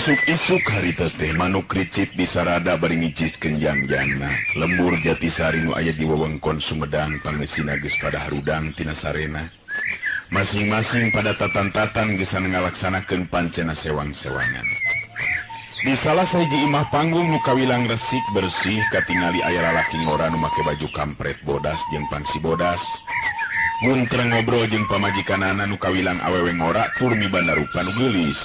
Isuk-isuk harita teh manuk ricit di sarada bari ngiciskeun jam-jamna. Lembur Jatisari nu aya di wewengkon Sumedang pangeusina geus pada harudang tina sarena. Masing-masing pada tatan-tatan geus ngalaksanakeun pancena sewang-sewangan. Di salah sahiji imah panggung nu kawilang resik bersih katingali aya lalaki ngora nu make baju kampret bodas jeung pangsi bodas. Muntreng ngobrol jeung pamajikanana nu kawilang awewe ngora tur mibanda rupa nu geulis.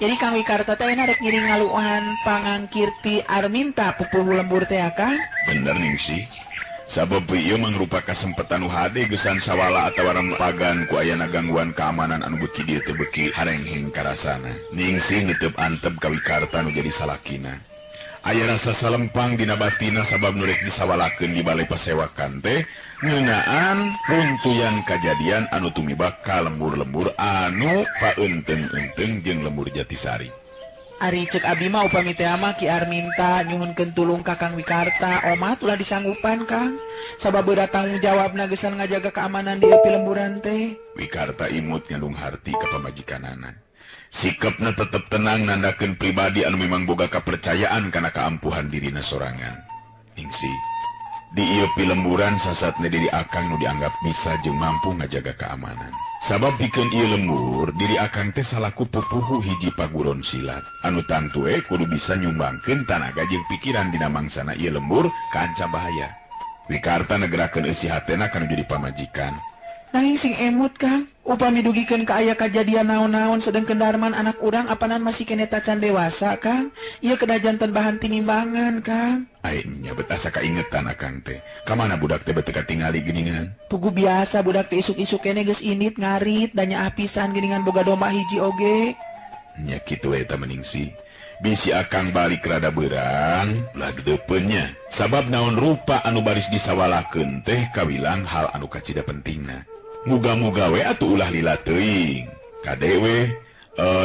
Jadi Kang Wikarta teh rek ngiring ngaluan pangangkir ti Arminta pupuh lembur teh Kang? Bener ning sih. Sabab ieu mangrupa kasempatan nu hade geusan sawala atawa pagan ku ayana gangguan keamanan anu beuki dieu teh beuki harengheng karasana. Ningsih neuteub antep ka Wikarta nu jadi salakina. Aya rasa salempang dina batina sabab nu rek disawalakeun di balai pasewakan teh ngeunaan runtuyan kajadian anu tumibak ka lembur-lembur anu paeunteng-eunteng jeung lembur Jatisari. Ari cek abi mah upami teh mah Ki Arminta nyuhunkeun tulung ka Kang Wikarta, omah ulah disanggupan Kang. Sabab beura tanggung jawabna geusan ngajaga keamanan di lemburan teh. Wikarta imut ngandung harti ka pamajikanana. Sikapna tetep tenang nandakeun pribadi anu memang boga kapercayaan kana kaampuhan dirina sorangan. Ningsi, di ieu pilemburan sasatna diri akang nu dianggap bisa jeung mampu ngajaga keamanan. Sabab pikeun ieu lembur, diri akang teh salaku pupuhu hiji paguron silat. Anu tantue kudu bisa nyumbangkeun tanaga jeung pikiran dina mangsana ieu lembur ka ancam bahaya. Wikarta negerakeun eusi hatena kana jadi pamajikan. Nanging sing emut Kang, upami dugikeun ka aya kajadian naon-naon sedengkeun Darman anak urang apanan masih kene tacan dewasa Kang. Ieu kedah janten bahan tinimbangan Kang. Aing nyabet asa kaingetan akang teh. Ka mana budak teh beuteung katingali geuningan? Pugu biasa budak teh isuk-isuk kene geus indit ngarit da nyaah pisan geuningan boga domba hiji oge. Nya kitu eta meningsi. Bisi akang balik rada beurang ulah deupeunnya. Sabab naon rupa anu baris disawalakeun teh kawilang hal anu kacida pentingna. Muga-muga we atuh ulah lila teuing. Kade we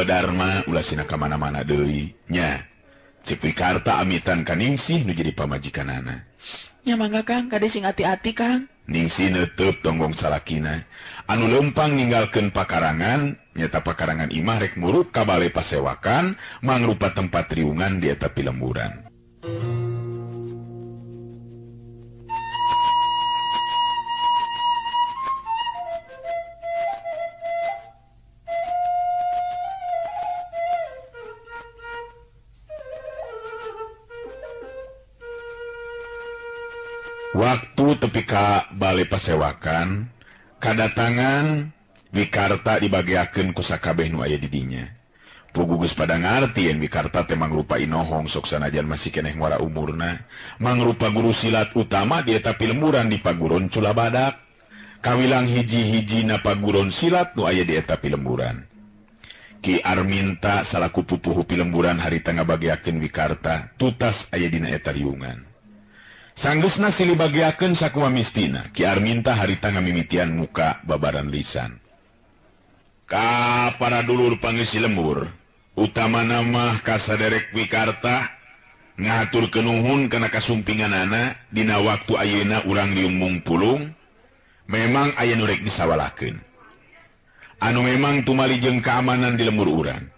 Darma ulah sina ka mana-mana deui nya. Cek Wikarta amitan ka Ningsih nu jadi pamajikanana. Nya mangga Kang, kade sing ati-ati Kang. Ningsih neuteub tonggong salakina. Anu lempang ninggalkeun pakarangan, nyata pakarangan imah rek muruk ka balai pasewakan, mangrupa tempat riungan di eta pilemburan. Waktu tepi ka balai pasewakan, kadatangan Wikarta dibagiakeun ku sakabeh nu aya di dinya. Pugu geus pada ngarti yen Wikarta teh mangrupa inohong sok sanajan masih keneh ngora umurna, mangrupa guru silat utama di eta pilemburan di paguron Culabadak. Kawilang hiji-hijina paguron silat nu aya di eta pilemburan. Ki Arminta salaku pupuhu pilemburan harita ngabagiakeun Wikarta tutas aya dina eta riungan. Sanggeusna silih bagiakeun sakumaha mistina, Ki Arminta harita ngamimitian muka babaran lisan. Ka para dulur pangeusi lembur, utamana mah ka saderek Wikarta ngaturkeun nuhun kana kasumpinganana dina waktu ayeuna urang diumung pulung, memang aya nu rek disawalakeun. Anu memang tumali jeung keamanan di lembur urang.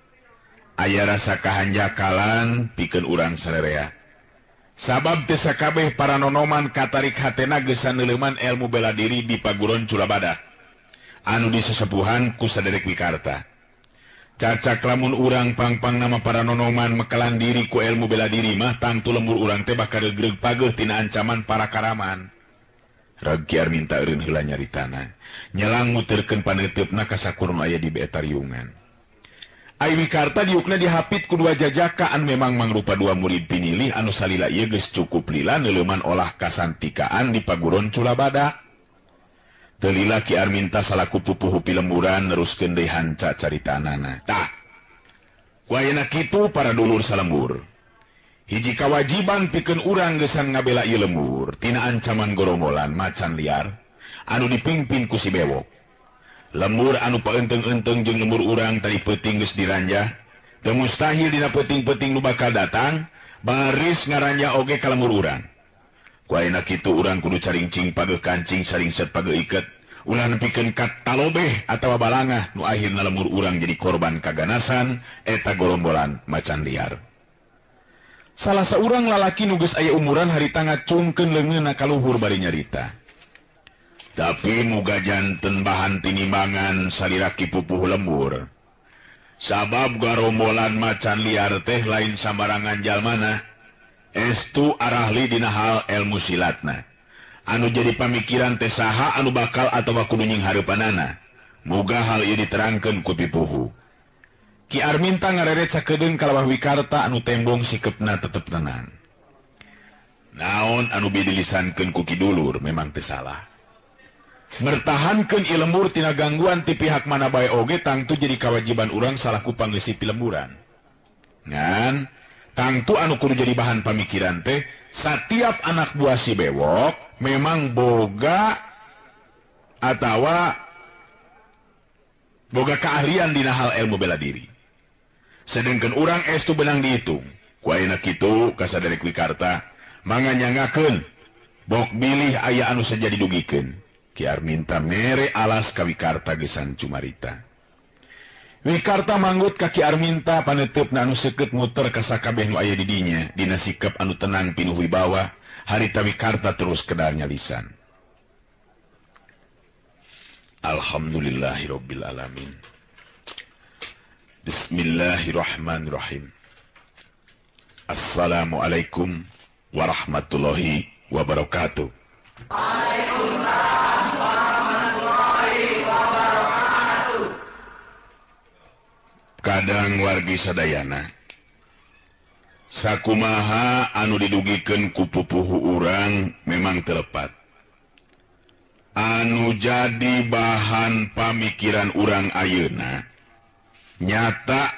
Aya rasa kahanjakalan pikeun urang sarerea. Sabab teu sakabeh para nonoman katarik hatena geusan neuleuman ilmu bela diri di paguron Culabadak anu disesepuhan ku saderek Wikarta. Cacak lamun urang pangpang nama para nonoman mekelan diri ku ilmu bela diri mah tangtu lembur urang teh bakal regreg pageuh tina ancaman para karaman. Reg Ki Arminta eureun heula nyaritana, nyelang muterkeun paneuteupeuna ka sakur nu aya di eta riungan. Ai Wikarta diukna dihapit ku dua jajaka anu memang mangrupa dua murid pinilih anu salila ieu geus cukup lila neuleuman olah kasantikaan di paguron Culabadak. Teu lila Ki Arminta salaku pupuhu pilemburan neruskeun deui hanca caritanana. Tah. Ku ayeuna kitu para dulur salembur. Hiji kawajiban pikeun urang geusan ngabela ieu lembur tina ancaman gorombolan macan liar anu dipingpin ku si bewok. Lembur anu paenteng-enteng jeung lembur urang tadi peuting geus diranjah, teu mustahil dina peuting-peuting nu bakal datang baris ngaranjah oge ka lembur urang. Ku ayeuna kitu urang kudu caringcing pageuh kancing saringset pageuh iket, ulah nepikeun ka talobeh atawa balangah nu akhirna lemur urang jadi korban kaganasan eta gorombolan macan liar. Salah seorang lalaki nu geus aya umuran harita ngacungkeun leungeunna ka luhur bari nyarita. Tapi muga janten bahan tinimbangan saliraki pupuh lembur. Sabab gorombolan macan liar teh lain sambarangan jalmana, estu arahli dina hal ilmu silatna. Anu jadi pamikiran teh saha anu bakal atawa kudu nying hareupanana. Muga hal ieu diterangkeun ku pipuhu. Ki Arminta ngareret sakedeung kalawah Wikarta anu tembong sikepna tetep tenang. Naon anu bidilisankeun ku kidulur memang teu salah. Mertahankeun ieu lembur tina gangguan ti pihak mana bae oge tangtu jadi kewajiban urang salaku pangeusih ti lemburan. Ngan tangtu anu kudu jadi bahan pamikiran teh setiap anak buah si bewok memang boga atawa boga keahlian dina hal ilmu bela diri. Sedangkan urang estu benang dihitung. Ku ayeuna kitu kasaderek Wikarta manganyangakeun bok bilih aya anu saja didugikeun. Ki Arminta mere alas ka Wikarta gesan cumarita. Wikarta manggut ka Ki Arminta paneteupna anu seukeut muter ka sakabeh nu aya di dinya dina sikap anu tenang pinuh wibawa. Harita Wikarta terus kedarnya lisan. Alhamdulillahirabbil alamin. Bismillahirrahmanirrahim. Assalamualaikum warahmatullahi wabarakatuh. Waalaikumsalam warahmatullahi wabarakatuh. Kadang wargi sadayana sakumaha anu didugikeun ku pupuhu urang memang telepat. Anu jadi bahan pamikiran urang ayeuna nyata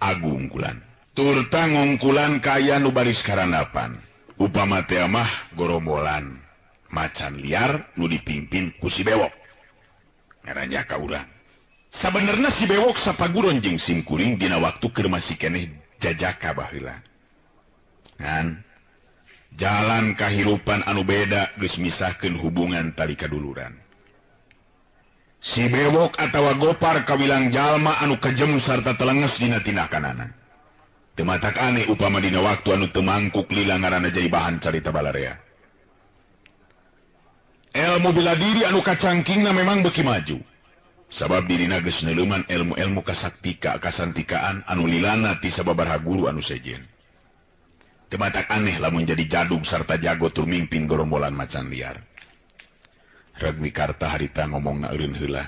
agungkulan. Turta ngungkulan kaya nu baris karanapan. Upama teh mah gorombolan macan liar nu dipimpin ku si bewok. Ngarannya ka urang. Sabenerna si bewok sapaguron jeung simkuring dina waktu keur masih keneh jajaka baheula. Ngan jalan kahirupan anu beda geus misahkeun hubungan tali kaduluran. Si bewok atawa gopar kawilang jalma anu kejem sarta telenges dina tindakanana. Teu matak aneh upama dina waktu anu teu mangkuk lila ngaranna jadi bahan carita balarea. Ilmu bela diri anu kacangkingna memang beuki maju. Sabab dirina geus neuleuman ilmu-ilmu kasantikaan anu lilana ti sababaraha guru anu sejen. Teu matak aneh lamun jadi jadug sarta jago tur mimpin gorombolan macan liar. Reg Wikarta harita ngomongna eureun heula.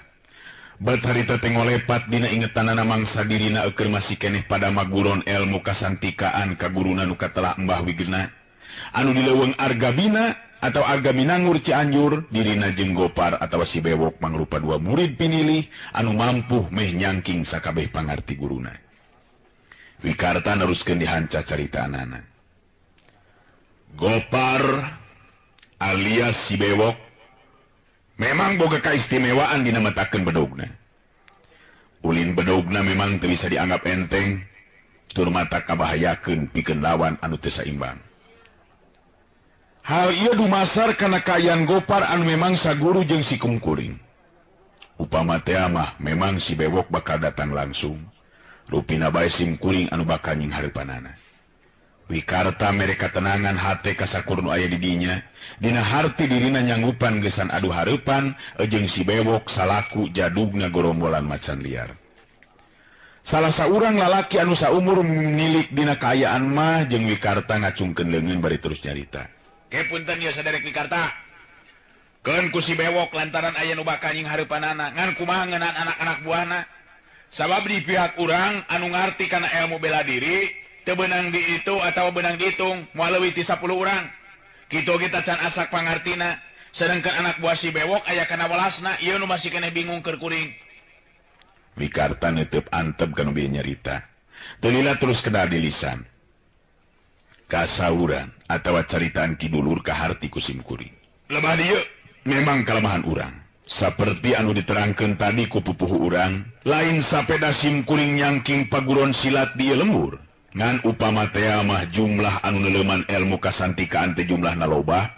Bat harita teh ngolepat dina ingetanana mangsa dirina eukeur masih keneh pada maguron ilmu kasantikaan ka guruna nu katelah Mbah Wigena. Anu dileuweung Argabina atau Argaminangur Cianjur, dirina jeung Gopar atawa si bewok mangrupa dua murid pinilih anu mampu meh nyangking sakabeh pangarti guruna. Wikarta neruskeun dihanca caritaanana. Gopar alias si bewok memang boga kaistimewaan dina matakeun bedogna. Ulin bedogna memang teu bisa dianggap enteng, tur mata kabahayakeun pikeun lawan anu teu saimbang. Hal ieu dumasar kana kaayaan Gopar anu memang saguru jeung si kumkuring. Upama teh mah memang si bewok bakal datang langsung, rupina bae simkuring anu bakal nying hareupanana. Wikarta mereka tenangan hate kasakur nu aya di dinya, dina harti dirina nyanggupan gesan adu hareupan jeung si bewok salaku jadugna gorombolan macan liar. Salah saurang lalaki anu saumur nilik dina kaayaan mah jeung Wikarta ngacungkeun leungeun bari terus nyarita. Punten ya saderek Wikarta. Keun ku si bewok lantaran aya nu bakal nying hareupanana, ngan kumaha ngeunaan anak-anak buahna. Sabab di pihak urang anu ngarti kana ilmu bela diri teu beunang di itu atawa beunang dihitung moal leuwih ti 10 urang. Kitu kita can asak pangartina, sedangkan anak buah si bewok aya kana welasna, ieu nu masih keneh bingung keur kuring. Wikarta neuteub antep kana bieu nyarita. Teu lila terus kedah di lisan. Kasauran atawa caritaan kidulur kaharti ku simkuring. Lebah dieu memang kalemahan urang. Saperti anu diterangkeun tadi ku pupuhu urang, lain sapeda simkuring nyangking paguron silat di lembur. Ngan upama teh mah jumlah anu neuleuman ilmu kasantikaan teh jumlahna loba,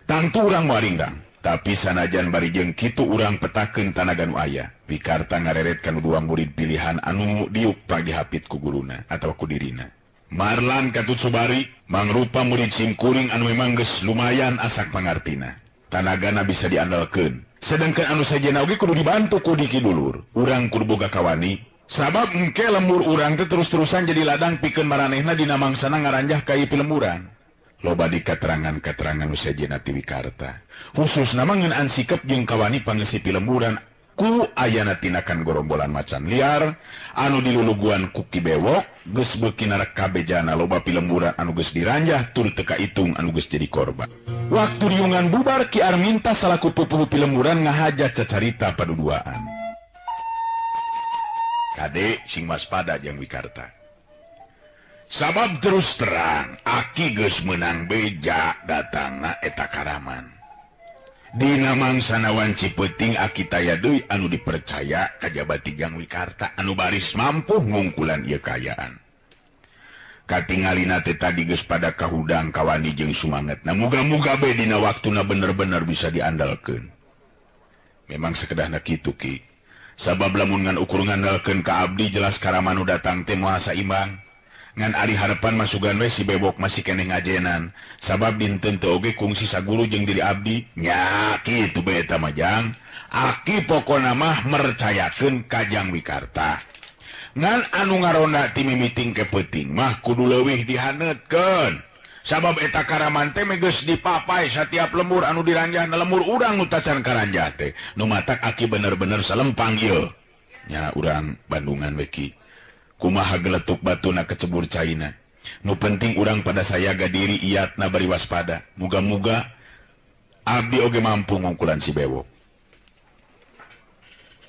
tangtu urang waringdang. Tapi sanajan bari jeung kitu urang petakeun tanaga nu aya. Wikarta ngareretkan dua murid pilihan anu diuk pagihapit ku guruna atawa ku dirina. Marlan katut Subari mangrupa murid simkuring anu memang geus lumayan asak pangartina. Tanagana bisa diandalkeun. Sedangkan anu sajena oge kudu dibantu ku diki dulur. Urang kudu boga kawani. Sabab engke lembur urang teh terus-terusan jadi ladang pikeun maranehna dina mangsana ngaranjah ka ieu pilemburan. Loba di katerangan-katerangan nu sajena ti Wikarta. Khususna ngeunaan sikep jeung kawani pangeusi pilemburan ku ayana tinakan gorombolan macan liar anu diluluguan ku Ki Bewok geus beuki narek kabejana loba pilemburan anu geus diranjah tur teu kaitung anu geus jadi korban. Waktu riungan bubar Ki Arminta salaku pupuh pilemburan ngahajat cacarita paduduaan. Kade sing waspada jeung Wikarta. Sabab terus terang, aki geus menang beja datangna eta Karaman. Dina mangsanawan Cipeuting aki taya deui anu dipercaya kajabat Jang Wikarta anu baris mampu ngungkulan ieu kayaan. Katingalina teh tadi geus pada kahudang kawani jeung sumangetna. Muga-muga bae dina waktuna bener-bener bisa diandalkeun. Memang sakedahna kitu Ki. Sabab lamun ngan ukur ngandalkeun ka abdi jelas Karaman nu datang teh moal saimbang. Ngan ari harapan masugan we si Bewok masih keneh ngajenan. Sabab dinten teu oge kungsi saguru jeung diri abdi. Nya kitu bae eta mah Jang. Aki pokona mah mercayakeun ka Jang Wikarta. Ngan anu ngaronda ti mimiting ke peuting mah kudu leuwih dihaneutkeun. Sabab eta Karaman teh geus dipapai satiap lembur anu diranjahna lembur urang nu tacan karanjah teh. Nu matak aki bener-bener salempang ieu. Nya urang Bandungan we Ki. Kumaha geletuk batuna kecebur caina. Nu penting urang pada sayaga diri iatna bari waspada. Muga-muga abdi oge mampu ngungkulan si Bewok.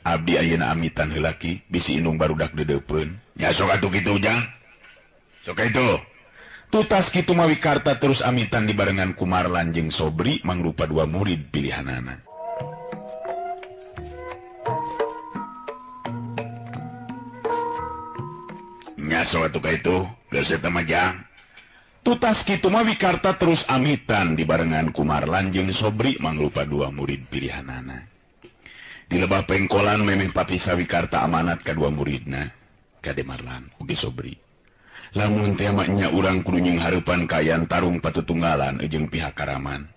Abdi ayeuna amitan heula Ki, bisi indung barudak dedeupeun. Nya sok atuh kitu Jang. Sok kitu. Tutas kitu mah Wikarta terus amitan dibarengan ku Marlan jeung Sobri mangrupa dua murid pilihanana. Nyaso atuh ka itu, geus eta mah Jang. Tutas kitu mah Wikarta terus amitan dibarengan ku Marlan jeung Sobri mangrupa dua murid pilihanana. Di lebah pengkolan memeh papisa Wikarta amanat ka dua muridna, kade Marlan ugi Sobri. Lamun teh nya urang kudu nying hareupan kayan tarung patutunggalan jeung pihak Karaman.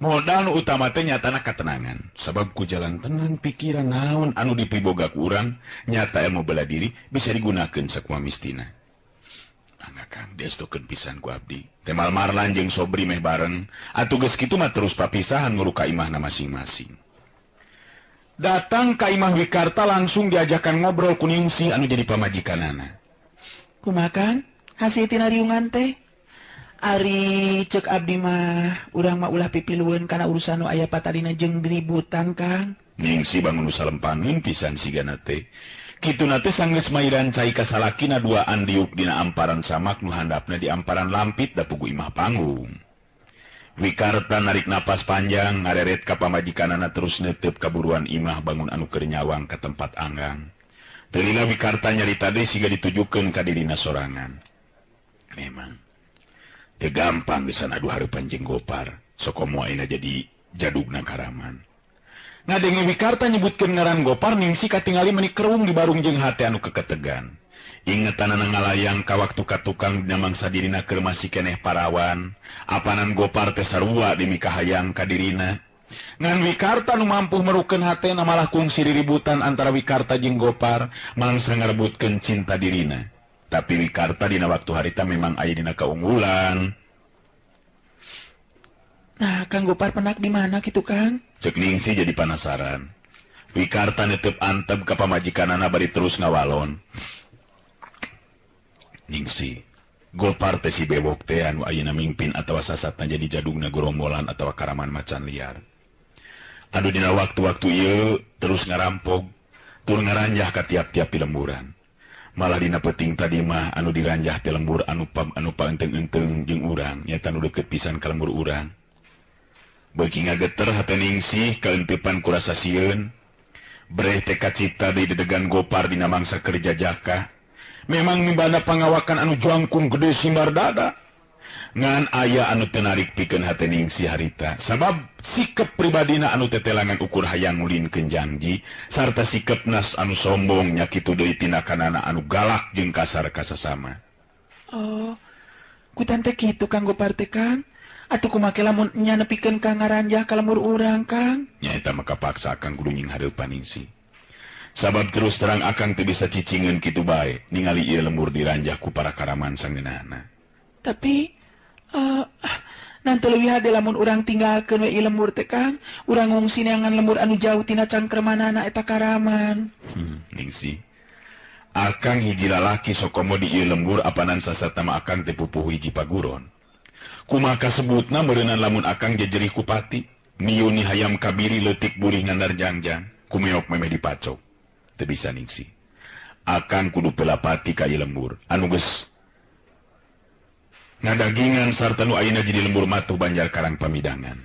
Modal utama teh nyatana katenangan, sabab ku jalan tenang pikiran naon anu dipiboga ku urang, nyata ilmu bela diri bisa digunakeun sakumaha mistina. Angga Kang diestukeun pisan ku abdi. Temal Marlan jeung Sobri meh bareng, atuh geus kitu mah terus papisahan nguru ka imahna masing-masing. Datang ka imah Wikarta langsung diajakan ngobrol ku Ningsih anu jadi pamajikanana. Kumaha Kang? Hasil tina riungan teh? Ari cek abdi mah urang mah ulah pipilueun kana urusan nu aya patadina jeung ributan Kang. Ningsih bangun salempangeun pisan sigana teh. Kituna teh sanggeus mairan cai kasalakina duaan diuk dina amparan samak nu handapna di amparan lampit da pugu imah panggung. Wikarta narik napas panjang ngareret ka pamajikanana terus neuteup kaburuan imah bangun anu keur nyawang ka tempat anggang. Teulina Wikarta nyarita deui siga ditujukeun ka dirina sorangan. Memang teu gampang geus adu hareupan jeung Gopar, sokomo ayeuna jadi jadugna Karaman. Ngadenge Wikarta nyebutkeun ngaran Gopar Ningsih katingali meuni kerung di barung jeung hate anu keketegan. Ingetanana ngalayang ka waktu ka tukang dina mangsa dirina keur masih keneh parawan, apanan Gopar teh sarua demi kahayang ka dirina. Ngan Wikarta nu mampu merukeun hatena malah kungsi riributan antara Wikarta jeung Gopar mangsa ngarebutkeun cinta dirina. Tapi Wikarta dina waktu harita memang aya dina kaunggulan. Nah, Kang Gopar penak di mana kitu Kang? Cek Ningsih jadi penasaran. Wikarta netep antep ka pamajikanana bari terus ngawalon. Ningsih, Gopar teh si Bewok teh anu ayeuna mimpin atawa sasatna jadi jadugna gerombolan atawa Karaman macan liar. Anu dina waktu-waktu ieu terus ngarampog, tur ngaranjah ka tiap-tiap pilemburan. Malah dina peuting tadi mah anu diranjah teh lembur anu paenteng-enteng jeung urang, nyata nu deukeut pisan ka lembur urang. Beuki ngageter hate Ningsih kaentepan ku rasa sieun, breh teh kacipta deui dedegan Gopar dina mangsa kerja jaka. Memang mibana pangawakan anu juangkung gede simbar dada. ngan aya anu tenarik pikeun hate Ningsih harita sabab sikap pribadina anu tetelangan ukur hayang ngulinkeun janji sarta sikap nas anu sombong nya kitu deui tinakanana anu galak jeung kasar ka sasama. Oh, kutan teh kitu Kang Gopar teh Kang. Atuh kumaha lamun nya nepikeun ka ngaranjah ka lemur urang Kang. Nya eta mah kapaksa akang kudu nying hareupan Ningsih. Sabab terus terang akang teu bisa cicingeun kitu bae ningali ieu lembur diranjah ku para karaman sangeunana. Tapi nanti leuwih hade lamun urang tinggalkeun we ieu lembur teh Kang, urang ngungsi neangan lembur anu jauh tina cangkremanana eta karaman. Ningsih. Akang hiji lalaki sok komo di ieu lembur apanan sasatna mah akang teh pupuh hiji paguron. Kumaha kasebutna meureunna lamun akang jejerih ku pati, niuni hayam kabiri leutik burih ngandar jangjang, kumeok memeh dipacok. Teu bisa Ningsih. Akang kudu pelapati ka ieu lembur anu geus ngadagingan sarta nu ayeuna jadi lembur matuh Banjar Karang Pamidangan.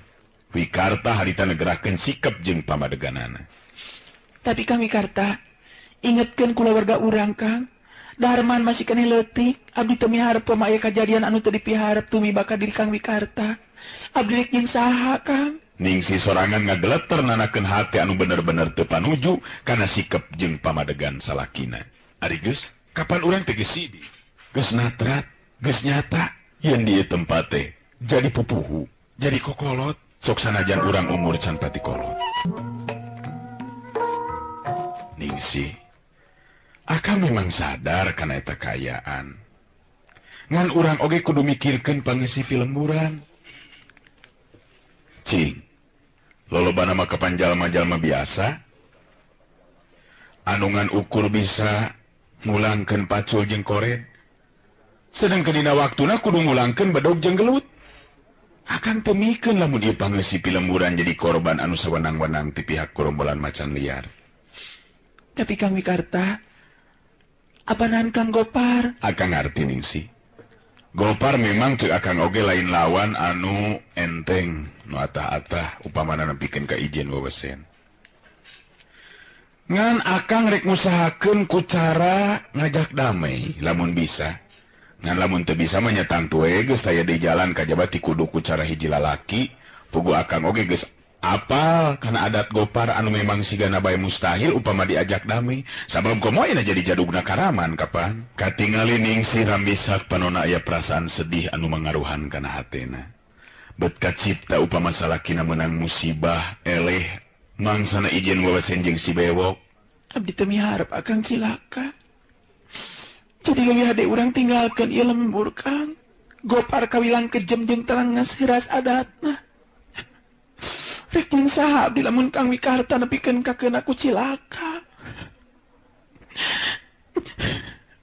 Wikarta harita negerakeun sikap jeung pamadeganana. Tapi Kang Wikarta, ingetkeun kulawarga urang Kang. Darman masih kene leutik, abdi teu miharep aya kajadian anu teu dipiharep tumiba ka diri Kang Wikarta. Abdi rek jeung saha Kang? Ningsih sorangan ngageleter nanakeun hate anu bener-bener teu panuju kana sikap jeung pamadegan salakina. Ari geus, kapan urang teh geus sidi? Geus natrat, geus nyata, yen di tempat teh jadi pupuhu, jadi kokolot, sok sanajan urang umur can pati kolot. Ningsih, akang memang sadar kana eta kayaan. Ngan urang oge kudu mikirkeun pangisi lemburan. Cing, lolobana mah kapan jalma-jalma biasa, anu ngan ukur bisa ngulangkeun pacul jeung kored. Sedangkeun dina waktuna kudu ngulangkeun bedog jeung gelut. Akang teu mikeun lamun ieu pangeusi lemburan jadi korban anu sawenang-wenang ti pihak gerombolan macan liar. Tapi Kang Wikarta, apanan Kang Gopar? Akang ngarti Ningsih. Gopar memang cek akang oge lain lawan anu enteng nu atah-atah upamana nempikeun ka ijen wewesen. Ngan akang rek ngusahakeun ku cara ngajak damai lamun bisa. Ngan lamun teu bisa mah nya tangtu we geus aya di jalan kajaba ti kudu ku cara hiji lalaki, pugu akang oge geus apal kana adat Gopar anu memang sigana bae mustahil upama diajak damai. Sabab komo aya jadi jadugna karaman kapan. Katingali Ningsih rambisak panonna aya perasaan sedih anu mangaruhan kana hatena. Bet kacipta upama salakina menang musibah eleh mangsana ijen wewesen jeung si bewok. Abdi teu miharep akang cilaka. Jadi leuwih hade urang tinggalkeun ieu lembur Kang. Gopar kawilang kejem jeung terang ngaseuras adatna. Rek jeung saha abdi lamun Kang Wikarta nepikeun kakeun aku cilaka.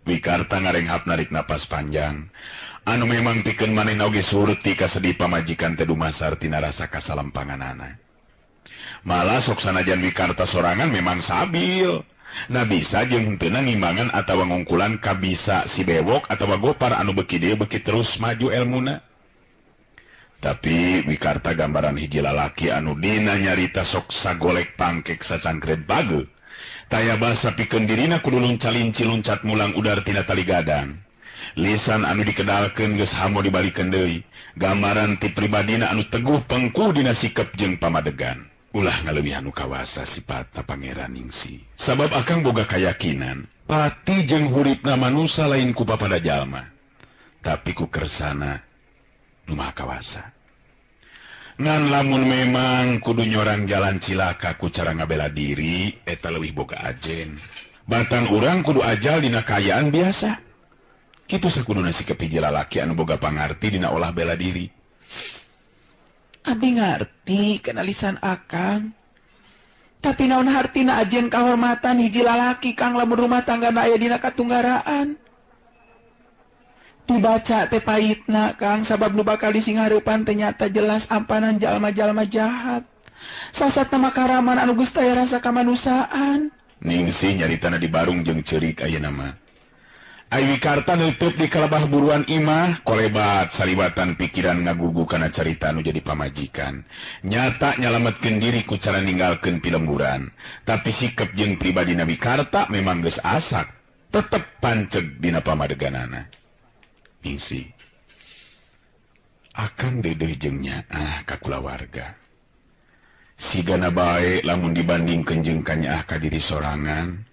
Wikarta ngarenghap narik napas panjang. Anu memang pikeun manehna oge surut ti kasedih pamajikan teh dumasar tina rasa kasalempanganana. Malah sok sanajan Wikarta sorangan memang sabil. Na bisa jeung henteuna ngimbangan atawa ngungkulan ka bisa si bewok atawa Gopar anu beuki dieu beuki terus maju elmuna. Tapi Wikarta gambaran hiji lalaki anu dina nyarita sok sagolek pangkek sacangkred bagel. Taya basa pikeun dirina kudu luncalinci luncat mulang udar tina tali gadang. Lisan anu dikedalkeun geus hamo dibalikeun deui. Gambaran ti pribadina anu teguh pengku dina sikep jeung pamadegan. Ulah ngaleuwih anu kawasa sifatna Pangeran Ningsih. Sabab akang boga kayakinan, pati jeung huripna manusia lain ku papada jalma, tapi ku kersana nu maha kawasa. Ngan lamun memang kudu nyorang jalan cilaka ku cara ngabela diri, eta leuwih boga ajen. Batang urang kudu ajal dina kayaan biasa. Kitu sakuduna sikep hiji lalaki anu boga pangarti dina olah bela diri. Abdi ngarti kana lisan akang. Tapi naon hartina ajen kahormatan hiji lalaki Kang lamun rumah tanggana aya dina katunggaraan. Dibaca teh pahitna Kang sabab nu bakal disinghareupan teh nyata jelas ampanan jalma-jalma jahat. Sasatna mah karaman anu geus taya rasa kamanusaan. Ningsih nyaritana di barung jeung ceurik ayeuna mah. Ai Wikarta neuteut di kalabah buruan imah, kolebat salibatan pikiran ngagugu kana carita anu jadi pamajikan. Nyata nyalametkeun diri ku cara ninggalkeun pilemburan. Tapi sikep jeung pribadina Wikarta memang geus asak, tetep panceg dina pamadeganana. Ningsih, akan dedeh jeung nyaah ka kulawarga. Sigana bae lamun dibandingkeun jeung ka nyaah ka diri sorangan,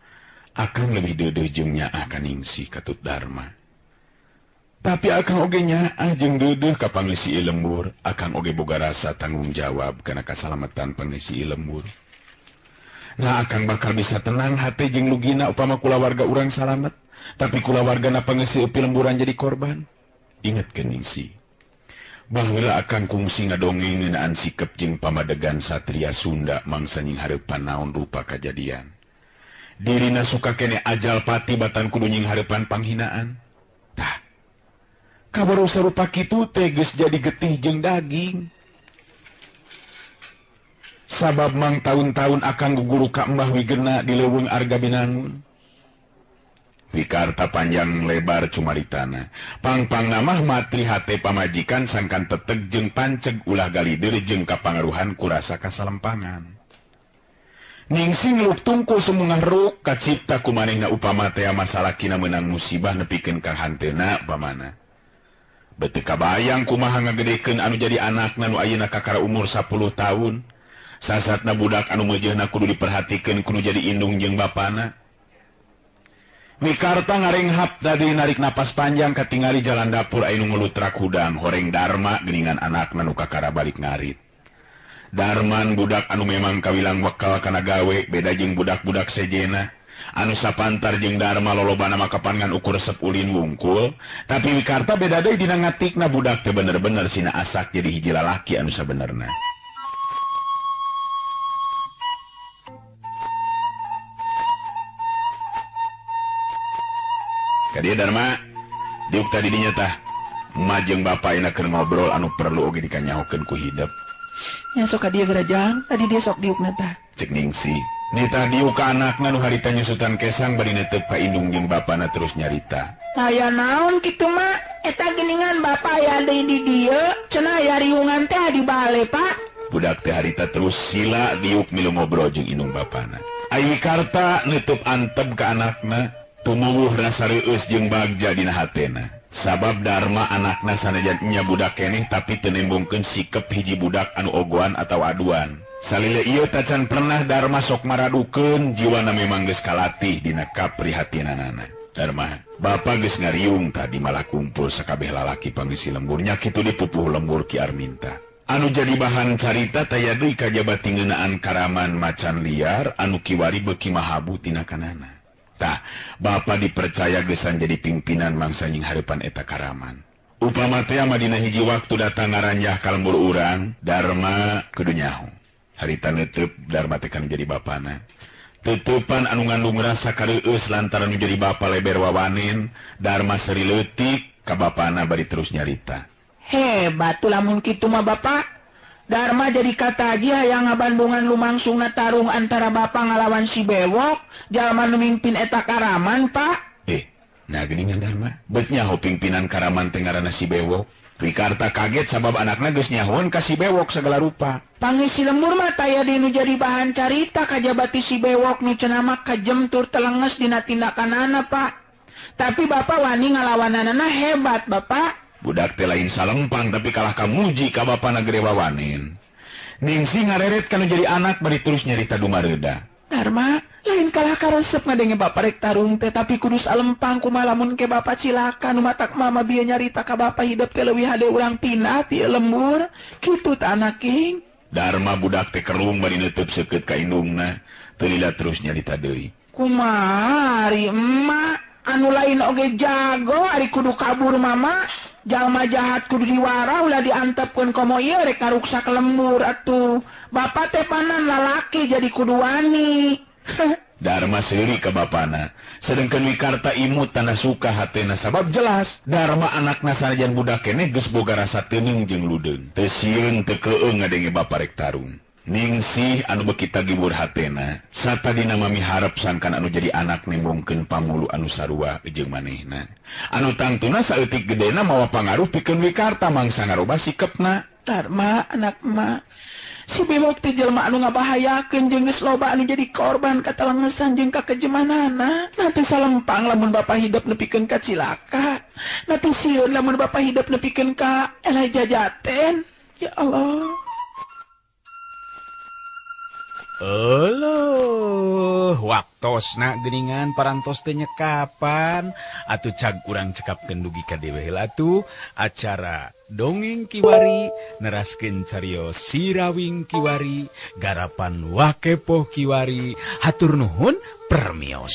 akan lebih dedeh jeung nyaah ka ningsih katut Darma. Tapi akan oge nyaah jeung dedeh ka pangisi lembur, akan oge boga rasa tanggung jawab kana kasalamatan pangisi lembur. Nah akan bakal bisa tenang hati jeung lugina upama kulawarga urang salamet, tapi kulawargana pangisi eupi lemburan jadi korban. Ingatkeun ningsih, baheula akan kungsi ngadongeng ngeunaan sikep jeung pamadegan satria Sunda mangsa nying hareupan naon rupa kajadian. Dirina suka kene ajal pati batan kudu nying hareupan panghinaan. Tah, kabaru sarupa kitu teh geus jadi getih jeung daging. Sabab mang tahun-tahun akan guguru ka Mbah Wigena di leuweung Arga Binangun. Wikarta panjang lebar cumaritana, pang-pang namah matri hate pamajikan sangkan teteg jeung panceg ulah galidir jeung kapangaruhan kurasa kasalempangan. Ningsih ngeluk tungku semungah ruk kacipta kumanehna upama teh masalah kina meunang musibah nepikeun ka hantena pamana. Beuteuk kabayang kumaha ngagedekeun anu jadi anakna nu ayeuna kakara umur 10 tahun. Sasatna budak anu meujeuhna kudu diperhatikeun kudu jadi indung jeung bapana. Wikarta ngarenghap tadi narik napas panjang katingali jalan dapur anu ngelutrak hudang horeng Darma geuningan anakna nu kakara balik ngarit. Darman budak anu memang kawilang bekal kana gawe beda jeung budak-budak sejena anu sapantar jeung Darma lolobana makapangan ukur resep ulin wungkul, tapi Wikarta beda deui dina ngatikna budak teh bener-bener sina asak jadi hiji lalaki anu sabenerna. Kadia Darma, diuk tadi dinya tah, emak jeung bapa enak keur ngobrol anu perlu oge dikanyahokeun ku hideep. Nya sok ka dieu gerajang, tadi dia sok diukna tah. Cek Ningsih, nita diuk ka anakna nu harita nyusutan kesang bari netep ka indung jeung bapana terus nyarita. Aya naon kitu mah? Eta geuningan bapa aya deui di dieu, cenah aya riungan teh di bale, Pak. Budak teh harita terus sila diuk milu ngobrol jeung indung bapana. Ai Wikarta neutup antep ka anakna. Tumuwuh rasa reueus jeung bagja dina hatena. Sabab Darma anakna sanajan nya budak keneh tapi teu nembongkeun sikep hiji budak anu ogoan atawa aduan. Salile ieu tacan pernah Darma sok maradukeun jiwana memang geus kalatih dina kaprihatinanana. Darma, bapa geus ngariung tadi malah kumpul sakabeh lalaki pangisi lembur nya kitu dipupuh lembur Ki Arminta. Anu jadi bahan carita taya deui kajaba tingeunaan karaman macan liar anu kiwari beuki mahabu tina kanana. Tah, bapa dipercaya gesan jadi pimpinan mangsa nying hareupan eta karaman. Upama teh dina hiji waktu datang ngaranjah ka lembur urang, Darma kudu nyaho. Harita neuteub Darma teh kanu jadi bapana. Teutupan anu ngandung rasa kareueus lantaran nu jadi bapa leber wawanin, Darma seri leutik ka bapana bari terus nyarita. Hebat tuh lamun kitu mah Bapak. Darma jadi kata aja yang ngabandungan lumangsungna tarung antara Bapak ngalawan si Bewok, jalma nu mimpin eta karaman, Pak. Nah geuningan Darma, beut nyaho pimpinan karaman teh ngaranna si Bewok. Wikarta kaget sabab anakna geus nyahoan ka si Bewok sagala rupa. Pangisi lembur mah taya dinu jadi bahan carita kajabati si Bewok nu cenah mah kajem tur telenges dina tindakanana, Pak. Tapi Bapak wani ngalawananana hebat, Bapak. Budak teh lain salempang tapi kalah kamuji ka bapana gede wawanin. Ningsih ngareret kanu jadi anak bari terus nyarita dumareuda. Darma, lain kalah karesep ngadenge Bapak rek tarung teh tapi kudu salempang kumaha lamun ke Bapak cilaka nu matak mama bieu nyarita ka Bapak hideep teh leuwih hade urang pindah ti lembur. Kitu tah anak king. Darma budak teh kerung bari neuteub seukeut ka indungna, teu lila terus nyarita deui. Kumaha ari emak anu lain oge jago ari kudu kabur mama. Jalma jahat kudu diwara ulah diantepkeun komo ieu rek karuksak lembur atuh. Bapak teh panan lalaki jadi kudu wani. Darma seuri ka bapana. Sedengkeun Wikarta imut tanda suka hatena sabab jelas Darma anakna sanajan budak keneh geus boga rasa teuneung jeung ludeung. Teu sieun teu keueung ngadenge bapa rek tarung. Ningsih anu beuki tagibur hatena satadina mamiharep sangkan anu jadi anak nembongkeun pamulu anu sarua jeung manehna. Anu tangtuna saeutik gedena mawa pangaruh pikeun Wikarta mangsa ngaroba sikepna. Darma anak emak, si Bewok teh jelema anu ngabahayakeun jeung geus loba anu jadi korban katalengesan jeung kakejemanana. Nanti salempang lamun Bapak hidup nepikeun ka cilaka. Nanti sieun lamun Bapak hidup nepikeun ka Elijah Jaten. Ya Allah. Waktosna geuningan parantos teh nyekapan atuh cag urang cekapkeun dugi ka dewe heula atuh acara dongeng kiwari neraskeun cariyos Sirawing Kiwari garapan Wakepoh Kiwari hatur nuhun permios.